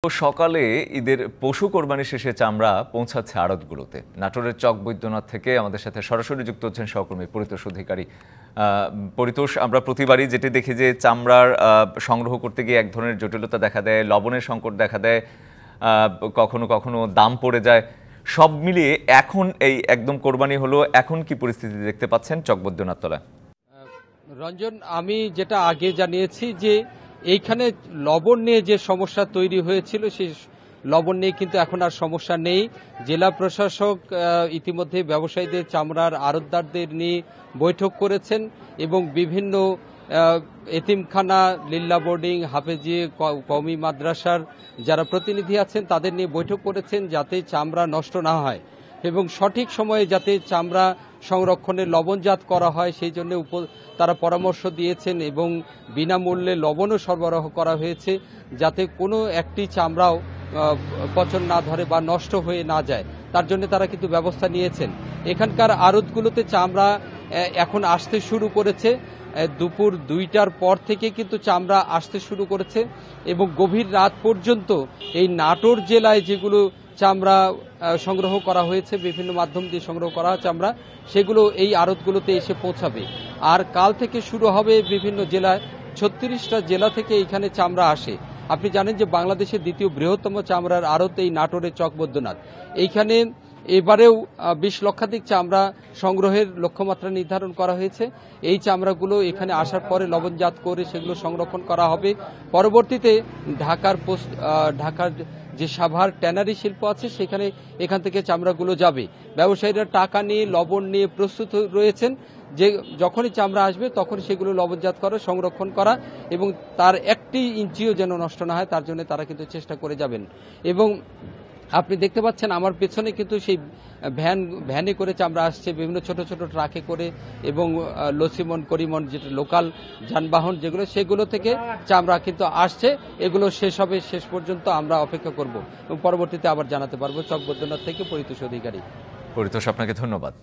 সকালে ঈদের পশু কোরবানি শেষে চামড়া পৌঁছাচ্ছে আড়তগুলোতে। নাটোরের চক বৈদ্যনাথ থেকে আমাদের সাথে সরাসরি যুক্ত হচ্ছেন সহকর্মী পরিতোষ অধিকারী। পরিতোষ, আমরা প্রতিবারই যেটি দেখি যে চামড়ার সংগ্রহ করতে গিয়ে এক ধরনের জটিলতা দেখা দেয়, লবণের সংকট দেখা দেয়, কখনো কখনো দাম পড়ে যায়। সব মিলিয়ে এখন এই একদম কোরবানি হলো, এখন কি পরিস্থিতি দেখতে পাচ্ছেন চক বৈদ্যনাথ তলায়? রঞ্জন, আমি যেটা আগে জানিয়েছি যে এইখানে লবণ নিয়ে যে সমস্যা তৈরি হয়েছিল সেই লবণ নিয়ে কিন্তু এখন আর সমস্যা নেই। জেলা প্রশাসক ইতিমধ্যে ব্যবসায়ীদের, চামড়ার আড়তদারদের নিয়ে বৈঠক করেছেন এবং বিভিন্ন এতিমখানা, লিল্লা বোর্ডিং, হাফেজি কওমি মাদ্রাসার যারা প্রতিনিধি আছেন তাদের নিয়ে বৈঠক করেছেন যাতে চামড়া নষ্ট না হয় এবং সঠিক সময়ে যাতে চামড়া সংরক্ষণে লবণজাত করা হয় সেই জন্য তারা পরামর্শ দিয়েছেন এবং বিনামূল্যে লবণও সরবরাহ করা হয়েছে যাতে কোনো একটি চামড়াও পচন না ধরে বা নষ্ট হয়ে না যায়, তার জন্য তারা কিন্তু ব্যবস্থা নিয়েছেন। এখানকার আড়তগুলোতে চামড়া এখন আসতে শুরু করেছে, দুপুর 2টার পর থেকে কিন্তু চামড়া আসতে শুরু করেছে এবং গভীর রাত পর্যন্ত এই নাটোর জেলায় যেগুলো চামড়া সংগ্রহ করা হয়েছে, বিভিন্ন মাধ্যম দিয়ে সংগ্রহ করা চামড়া, সেগুলো এই আড়তগুলোতে এসে পৌঁছাবে। আর কাল থেকে শুরু হবে বিভিন্ন জেলায়, 36টা জেলা থেকে এখানে চামড়া আসে। আপনি জানেন যে বাংলাদেশের দ্বিতীয় বৃহত্তম চামড়ার আড়ত এই নাটোরের চক বৈদ্যনাথ। এইখানে এবারেও 20 লক্ষাধিক চামড়া সংগ্রহের লক্ষ্যমাত্রা নির্ধারণ করা হয়েছে। এই চামড়াগুলো এখানে আসার পরে লবণজাত করে সেগুলো সংরক্ষণ করা হবে। পরবর্তীতে ঢাকার যে সাভার ট্যানারি শিল্প আছে সেখানে এখান থেকে চামড়াগুলো যাবে। ব্যবসায়ীরা টাকা নিয়ে, লবণ নিয়ে প্রস্তুত রয়েছেন যে যখনই চামড়া আসবে তখন সেগুলো লবণজাত করা, সংরক্ষণ করা এবং তার 1 ইঞ্চিও যেন নষ্ট না হয় তার জন্য তারা কিন্তু চেষ্টা করে যাবেন। এবং আপনি দেখতে পাচ্ছেন আমার পেছনে কিন্তু সেই ভ্যানে করে চামড়া আসছে, বিভিন্ন ছোট ছোট ট্রাকে করে এবং লসিমন, করিমন, যেটা লোকাল যানবাহন যেগুলো, সেগুলো থেকে চামড়া কিন্তু আসছে। এগুলো শেষ হবে, শেষ পর্যন্ত আমরা অপেক্ষা করব এবং পরবর্তীতে আবার জানাতে পারবো। চক বৈদ্যনাথ থেকে পরিতোষ অধিকারী। পরিতোষ, আপনাকে ধন্যবাদ।